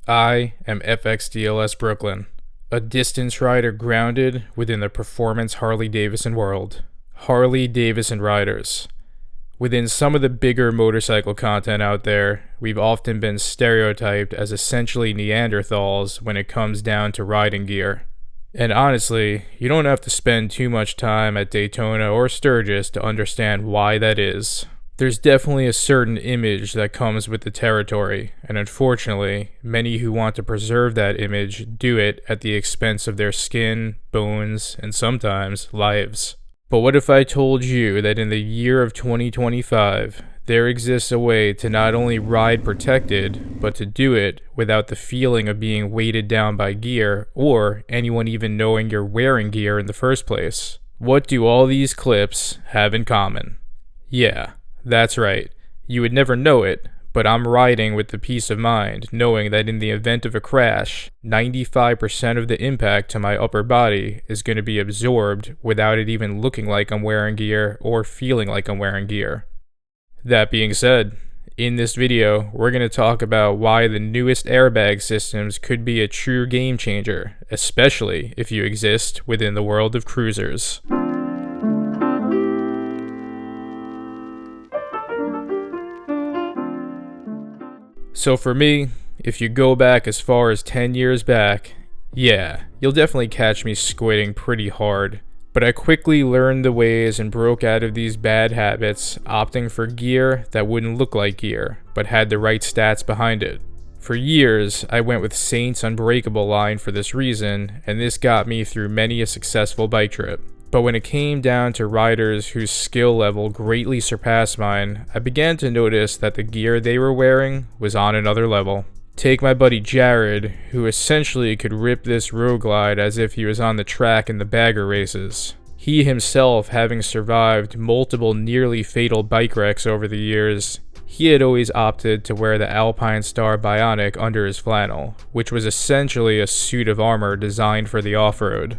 I am FXDLS Brooklyn, a distance rider grounded within the performance Harley-Davidson world. Harley-Davidson riders. Within some of the bigger motorcycle content out there, we've often been stereotyped as essentially Neanderthals when it comes down to riding gear. And honestly, you don't have to spend too much time at Daytona or Sturgis to understand why that is. There's definitely a certain image that comes with the territory, and unfortunately, many who want to preserve that image do it at the expense of their skin, bones, and sometimes lives. But what if I told you that in the year of 2025, there exists a way to not only ride protected, but to do it without the feeling of being weighted down by gear, or anyone even knowing you're wearing gear in the first place? What do all these clips have in common? Yeah, that's right. You would never know it, but I'm riding with the peace of mind, knowing that in the event of a crash, 95% of the impact to my upper body is going to be absorbed without it even looking like I'm wearing gear or feeling like I'm wearing gear. That being said, in this video, we're going to talk about why the newest airbag systems could be a true game changer, especially if you exist within the world of cruisers. So for me, if you go back as far as 10 years back, yeah, you'll definitely catch me squinting pretty hard. But I quickly learned the ways and broke out of these bad habits, opting for gear that wouldn't look like gear, but had the right stats behind it. For years, I went with Saint's Unbreakable line for this reason, and this got me through many a successful bike trip. But when it came down to riders whose skill level greatly surpassed mine, I began to notice that the gear they were wearing was on another level. Take my buddy Jared, who essentially could rip this road glide as if he was on the track in the bagger races. He himself, having survived multiple nearly fatal bike wrecks over the years, he had always opted to wear the Alpinestars Bionic under his flannel, which was essentially a suit of armor designed for the off-road.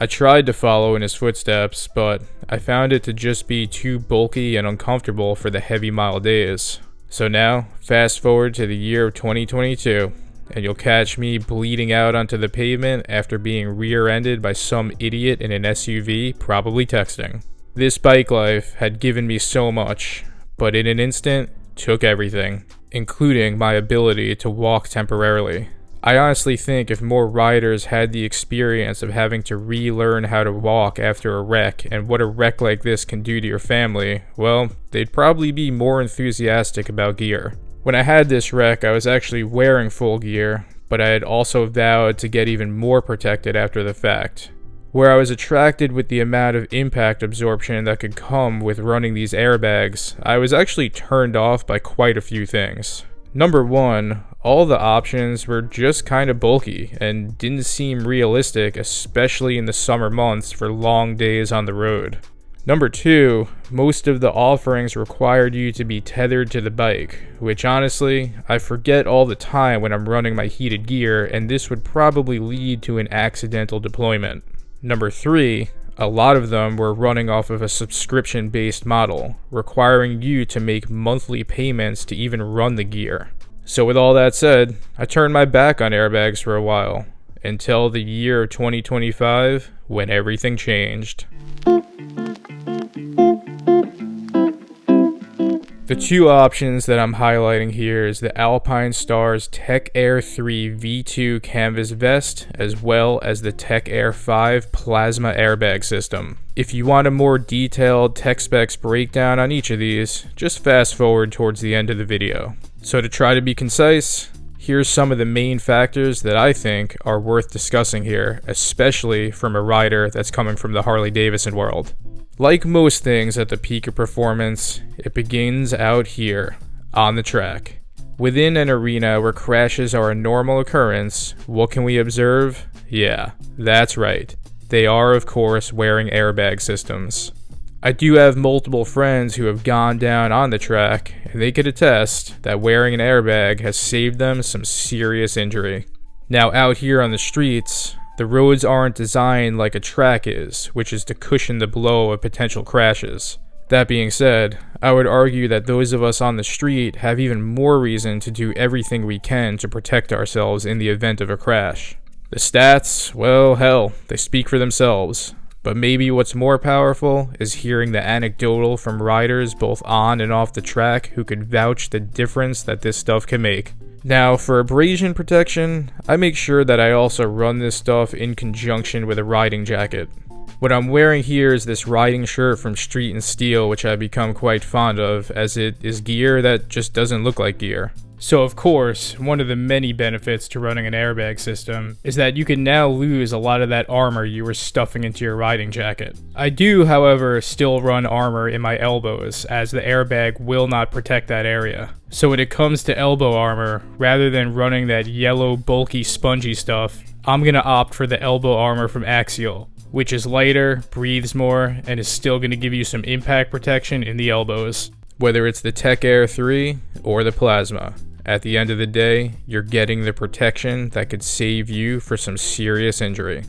I tried to follow in his footsteps, but I found it to just be too bulky and uncomfortable for the heavy mile days. So now, fast forward to the year of 2022, and you'll catch me bleeding out onto the pavement after being rear-ended by some idiot in an SUV, probably texting. This bike life had given me so much, but in an instant, took everything, including my ability to walk temporarily. I honestly think if more riders had the experience of having to relearn how to walk after a wreck and what a wreck like this can do to your family, well, they'd probably be more enthusiastic about gear. When I had this wreck, I was actually wearing full gear, but I had also vowed to get even more protected after the fact. Where I was attracted with the amount of impact absorption that could come with running these airbags, I was actually turned off by quite a few things. Number one, all the options were just kind of bulky and didn't seem realistic, especially in the summer months for long days on the road. Number two, most of the offerings required you to be tethered to the bike, which honestly, I forget all the time when I'm running my heated gear, and this would probably lead to an accidental deployment. Number three, a lot of them were running off of a subscription-based model, requiring you to make monthly payments to even run the gear. So with all that said, I turned my back on airbags for a while, until the year of 2025, when everything changed. The two options that I'm highlighting here is the Alpinestars Tech Air 3 V2 canvas vest, as well as the Tech Air 5 Plasma Airbag System. If you want a more detailed tech specs breakdown on each of these, just fast forward towards the end of the video. So to try to be concise, here's some of the main factors that I think are worth discussing here, especially from a rider that's coming from the Harley-Davidson world. Like most things at the peak of performance, it begins out here, on the track. Within an arena where crashes are a normal occurrence, what can we observe? Yeah, that's right. They are, of course, wearing airbag systems. I do have multiple friends who have gone down on the track, and they could attest that wearing an airbag has saved them some serious injury. Now out here on the streets, the roads aren't designed like a track is, which is to cushion the blow of potential crashes. That being said, I would argue that those of us on the street have even more reason to do everything we can to protect ourselves in the event of a crash. The stats, well, hell, they speak for themselves. But maybe what's more powerful is hearing the anecdotal from riders both on and off the track who could vouch the difference that this stuff can make. Now, for abrasion protection, I make sure that I also run this stuff in conjunction with a riding jacket. What I'm wearing here is this riding shirt from Street and Steel, which I've become quite fond of, as it is gear that just doesn't look like gear. So of course, one of the many benefits to running an airbag system is that you can now lose a lot of that armor you were stuffing into your riding jacket. I do, however, still run armor in my elbows, as the airbag will not protect that area. So when it comes to elbow armor, rather than running that yellow, bulky, spongy stuff, I'm gonna opt for the elbow armor from Axial, which is lighter, breathes more, and is still gonna give you some impact protection in the elbows. Whether it's the Tech Air 3 or the Plasma, at the end of the day, you're getting the protection that could save you for some serious injury.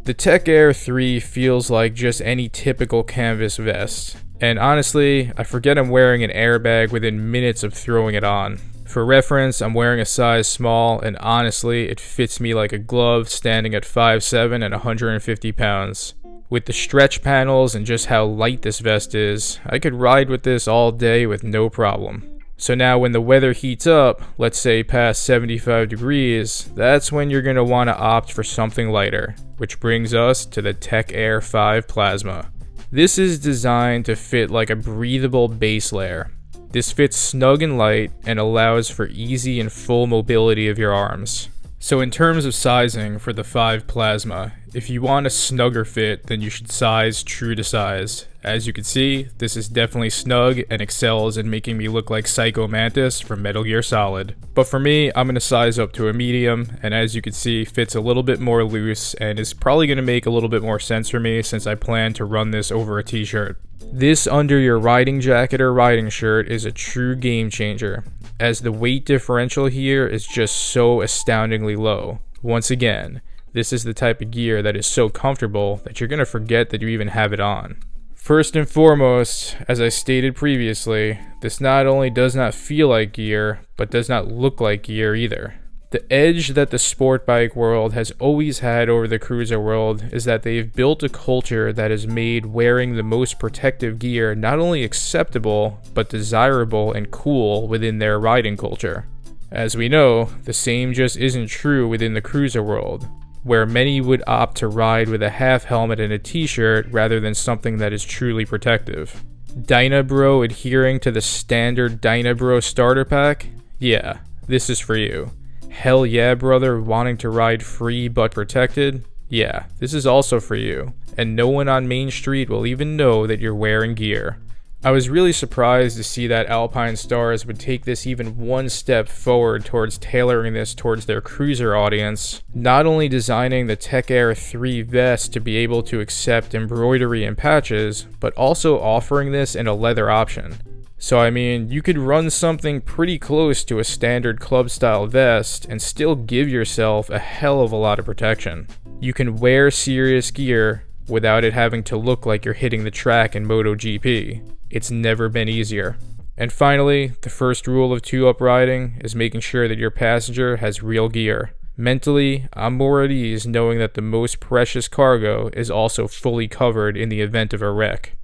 The Tech Air 3 feels like just any typical canvas vest, and honestly, I forget I'm wearing an airbag within minutes of throwing it on. For reference, I'm wearing a size small, and honestly, it fits me like a glove standing at 5'7" and 150 pounds. With the stretch panels and just how light this vest is, I could ride with this all day with no problem. So now when the weather heats up, let's say past 75 degrees, that's when you're going to want to opt for something lighter, which brings us to the Tech Air 5 Plasma. This is designed to fit like a breathable base layer. This fits snug and light and allows for easy and full mobility of your arms. So in terms of sizing for the 5 Plasma, if you want a snugger fit, then you should size true to size. As you can see, this is definitely snug and excels in making me look like Psycho Mantis from Metal Gear Solid. But for me, I'm going to size up to a medium, and as you can see, fits a little bit more loose and is probably going to make a little bit more sense for me since I plan to run this over a t-shirt. This under your riding jacket or riding shirt is a true game changer, as the weight differential here is just so astoundingly low. Once again, this is the type of gear that is so comfortable that you're going to forget that you even have it on. First and foremost, as I stated previously, this not only does not feel like gear, but does not look like gear either. The edge that the sport bike world has always had over the cruiser world is that they've built a culture that has made wearing the most protective gear not only acceptable, but desirable and cool within their riding culture. As we know, the same just isn't true within the cruiser world, where many would opt to ride with a half helmet and a t-shirt rather than something that is truly protective. Dynabro adhering to the standard Dynabro starter pack? Yeah, this is for you. Hell yeah, brother, wanting to ride free but protected? Yeah, this is also for you. And no one on Main Street will even know that you're wearing gear. I was really surprised to see that Alpinestars would take this even one step forward towards tailoring this towards their cruiser audience, not only designing the Tech Air 3 vest to be able to accept embroidery and patches, but also offering this in a leather option. So I mean, you could run something pretty close to a standard club style vest and still give yourself a hell of a lot of protection. You can wear serious gear without it having to look like you're hitting the track in MotoGP. It's never been easier. And finally, the first rule of 2-up riding is making sure that your passenger has real gear. Mentally, I'm more at ease knowing that the most precious cargo is also fully covered in the event of a wreck.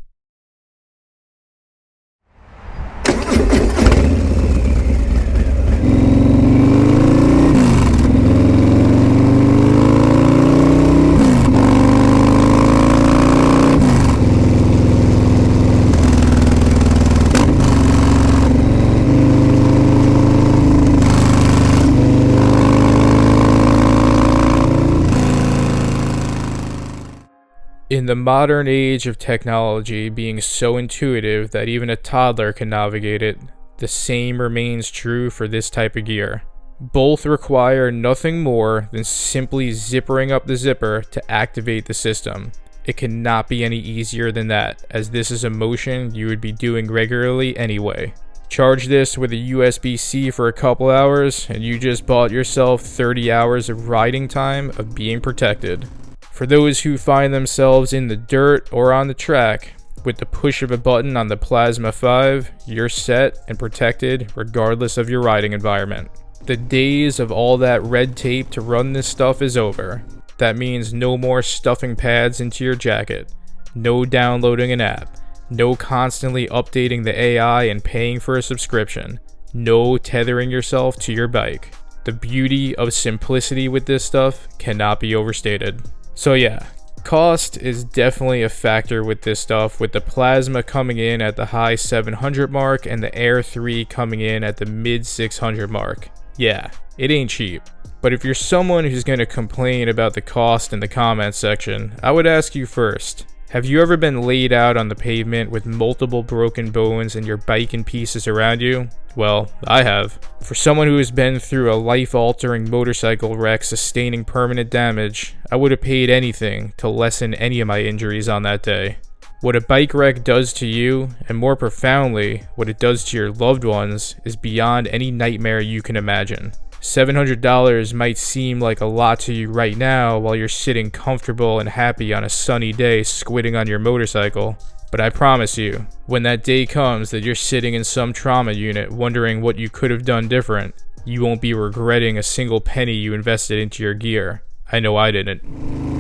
In the modern age of technology being so intuitive that even a toddler can navigate it, the same remains true for this type of gear. Both require nothing more than simply zippering up the zipper to activate the system. It cannot be any easier than that, as this is a motion you would be doing regularly anyway. Charge this with a USB-C for a couple hours, and you just bought yourself 30 hours of riding time of being protected. For those who find themselves in the dirt or on the track, With the push of a button on the Plasma 5, you're set and protected regardless of your riding environment. The days of all that red tape to run this stuff is over. That means no more stuffing pads into your jacket, no downloading an app, no constantly updating the AI and paying for a subscription, no tethering yourself to your bike. The beauty of simplicity with this stuff cannot be overstated. So yeah, cost is definitely a factor with this stuff, with the Plasma coming in at the high 700 mark and the Air 3 coming in at the mid 600 mark. Yeah, it ain't cheap. But if you're someone who's going to complain about the cost in the comments section, I would ask you first, have you ever been laid out on the pavement with multiple broken bones and your bike in pieces around you? Well, I have. For someone who has been through a life-altering motorcycle wreck sustaining permanent damage, I would have paid anything to lessen any of my injuries on that day. What a bike wreck does to you, and more profoundly, what it does to your loved ones, is beyond any nightmare you can imagine. $700 might seem like a lot to you right now while you're sitting comfortable and happy on a sunny day squidding on your motorcycle, but I promise you, when that day comes that you're sitting in some trauma unit wondering what you could have done different, you won't be regretting a single penny you invested into your gear. I know I didn't.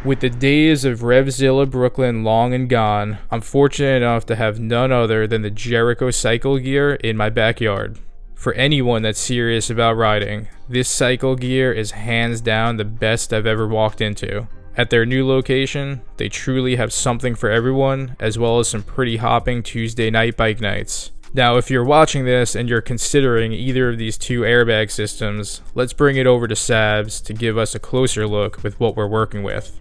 With the days of Revzilla Brooklyn long and gone, I'm fortunate enough to have none other than the Jericho cycle gear in my backyard. For anyone that's serious about riding, this cycle gear is hands down the best I've ever walked into. At their new location, they truly have something for everyone, as well as some pretty hopping Tuesday night bike nights. Now, if you're watching this and you're considering either of these two airbag systems, let's bring it over to Sabs to give us a closer look with what we're working with.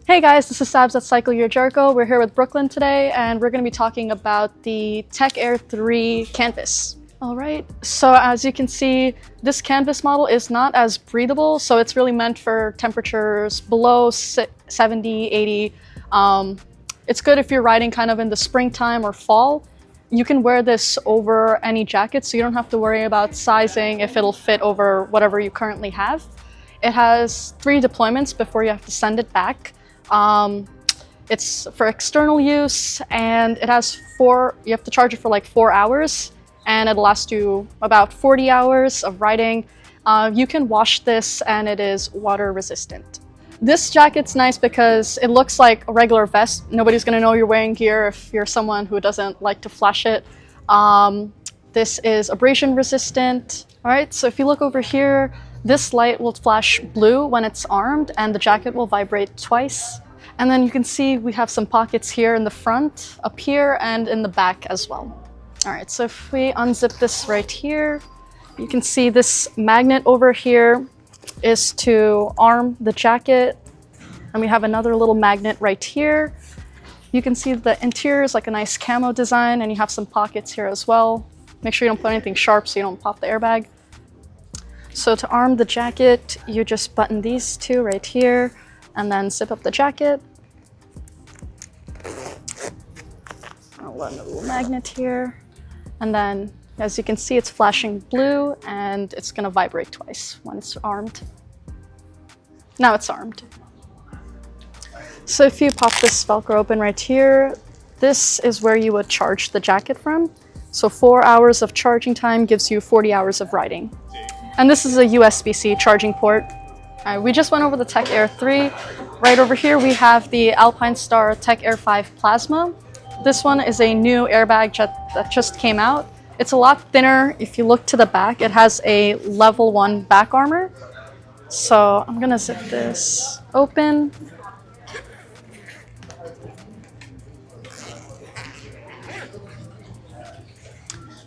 Hey guys, this is Sabs at Cycle Gear Jericho. We're here with Brooklyn today, and we're going to be talking about the Tech Air 3 canvas. Alright, so as you can see, this canvas model is not as breathable, so it's really meant for temperatures below 70, 80. It's good if you're riding kind of in the springtime or fall. You can wear this over any jacket, so you don't have to worry about sizing if it'll fit over whatever you currently have. It has 3 deployments before you have to send it back. It's for external use, and it has you have to charge it for like 4 hours, and it'll last you about 40 hours of riding. You can wash this, and it is water resistant. This jacket's nice because it looks like a regular vest. Nobody's gonna know you're wearing gear if you're someone who doesn't like to flash it. This is abrasion resistant. All right, so if you look over here, this light will flash blue when it's armed, and the jacket will vibrate twice. And then you can see we have some pockets here in the front, up here, and in the back as well. All right, so if we unzip this right here, you can see this magnet over here is to arm the jacket. And we have another little magnet right here. You can see the interior is like a nice camo design, and you have some pockets here as well. Make sure you don't put anything sharp so you don't pop the airbag. So to arm the jacket, you just button these two right here and then zip up the jacket. I'll run a little magnet here. And then, as you can see, it's flashing blue, and it's gonna vibrate twice when it's armed. Now it's armed. So if you pop this Velcro open right here, this is where you would charge the jacket from. So 4 hours of charging time gives you 40 hours of riding. And this is a USB-C charging port. We just went over the Tech Air 3. Right over here we have the Alpinestars Tech Air 5 Plasma. This one is a new airbag that just came out. It's a lot thinner. If you look to the back, it has a level 1 back armor. So I'm gonna zip this open.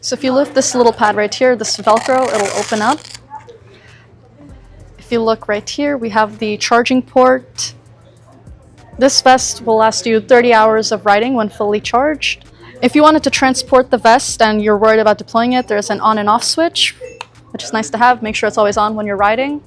So if you lift this little pad right here, this Velcro, it'll open up. If you look right here, we have the charging port. This vest will last you 30 hours of riding when fully charged. If you wanted to transport the vest and you're worried about deploying it, there's an on and off switch, which is nice to have. Make sure it's always on when you're riding.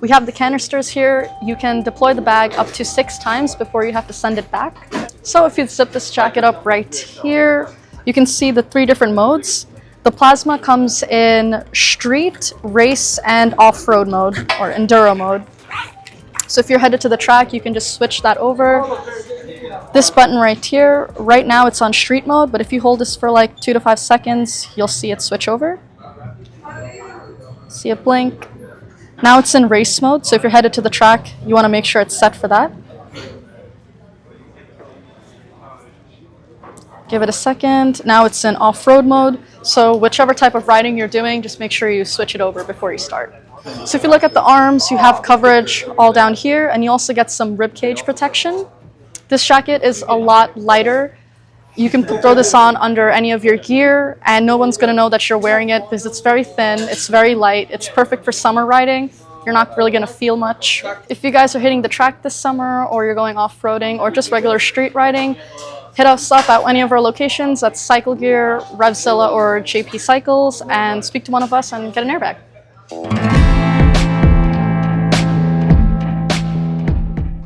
We have the canisters here. You can deploy the bag up to 6 times before you have to send it back. So if you zip this jacket up right here, you can see the 3 different modes. The Plasma comes in street, race, and off-road mode, or enduro mode. So if you're headed to the track, you can just switch that over. This button right here, right now it's on street mode, but if you hold this for like 2 to 5 seconds, you'll see it switch over. See it blink. Now it's in race mode, so if you're headed to the track, you want to make sure it's set for that. Give it a second. Now it's in off-road mode, so whichever type of riding you're doing, just make sure you switch it over before you start. So if you look at the arms, you have coverage all down here, and you also get some rib cage protection. This jacket is a lot lighter. You can throw this on under any of your gear, and no one's going to know that you're wearing it because it's very thin, it's very light, it's perfect for summer riding. You're not really going to feel much. If you guys are hitting the track this summer, or you're going off-roading, or just regular street riding, hit us up at any of our locations at Cycle Gear, Revzilla, or JP Cycles, and speak to one of us and get an airbag.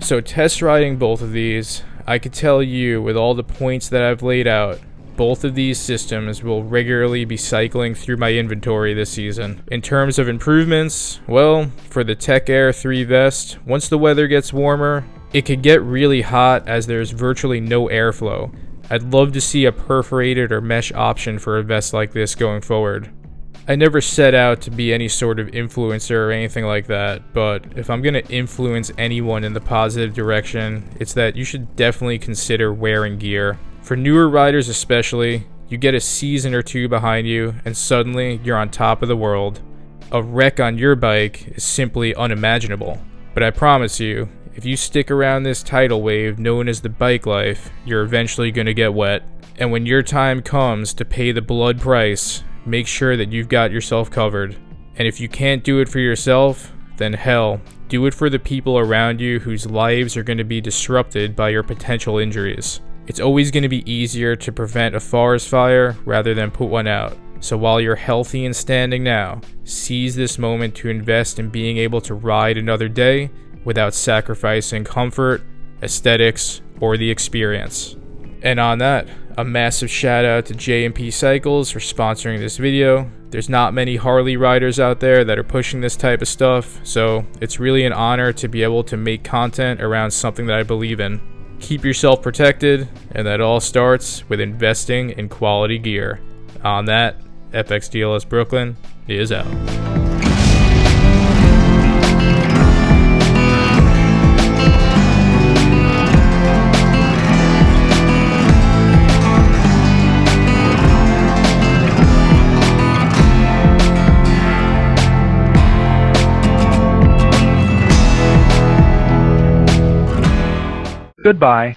So test riding both of these, I could tell you with all the points that I've laid out, both of these systems will regularly be cycling through my inventory this season. In terms of improvements, well, for the Tech Air 3 vest, once the weather gets warmer, it could get really hot as there's virtually no airflow. I'd love to see a perforated or mesh option for a vest like this going forward. I never set out to be any sort of influencer or anything like that, but if I'm going to influence anyone in the positive direction, it's that you should definitely consider wearing gear. For newer riders especially, you get a season or 2 behind you and suddenly you're on top of the world. A wreck on your bike is simply unimaginable. But I promise you, if you stick around this tidal wave known as the bike life, you're eventually going to get wet. And when your time comes to pay the blood price, make sure that you've got yourself covered. And if you can't do it for yourself, then hell, do it for the people around you whose lives are going to be disrupted by your potential injuries. It's always going to be easier to prevent a forest fire rather than put one out. So while you're healthy and standing now, seize this moment to invest in being able to ride another day without sacrificing comfort, aesthetics, or the experience. And on that, a massive shout out to J&P Cycles for sponsoring this video. There's not many Harley riders out there that are pushing this type of stuff, so it's really an honor to be able to make content around something that I believe in. Keep yourself protected, and that all starts with investing in quality gear. On that, FXDLS Brooklyn is out. Goodbye.